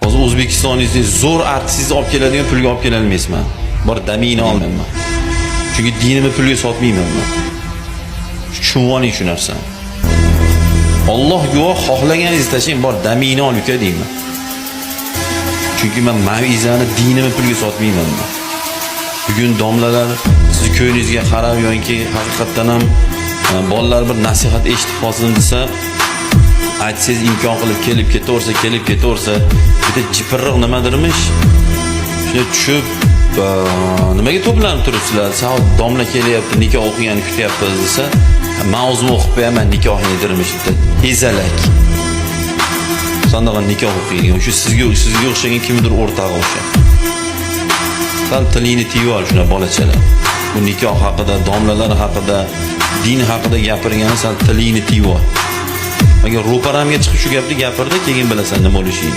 hozir O'zbekistoningizda zo'r artist olib keladigan pulga olib kela olmaysizman. Bor damini olmayman. Chunki dinimni pulga sotmayman men. Tushunib oling shu narsani. Alloh guvoh, xohlaganingizni tashlang, bor damini olib uka deyman. Chunki men mavizani dinimni pulga sotmayman. Bugun domlalar sizni ko'ngingizga qarab yoki haqiqatdan ham bolalar bir nasihat eshitib qolsin desa, aytsangiz imkon qilib kelib ketaversa, bitta jipirroq nimadirmish. Shuni tushib, nimaga to'planib turibsizlar? Savob domla kelyapti, nikoh o'qigani kutyapmiz desa, men o'zim o'qib qo'yaman nikohni dirmish bitta ezalak. Sandaga nikoh o'qiydigan, shu sizga o'xshagan kimdir o'rtog'i o'sha. Sal tilingni tiyib ol shuna bolachalar. Bu nikoh haqida, domlalar haqida, din haqida gapirgani sal tilingni tiyib ol. Agar ro'paramga chiqib shu gapni gapirdi, keyin bilasan nima bo'lishini.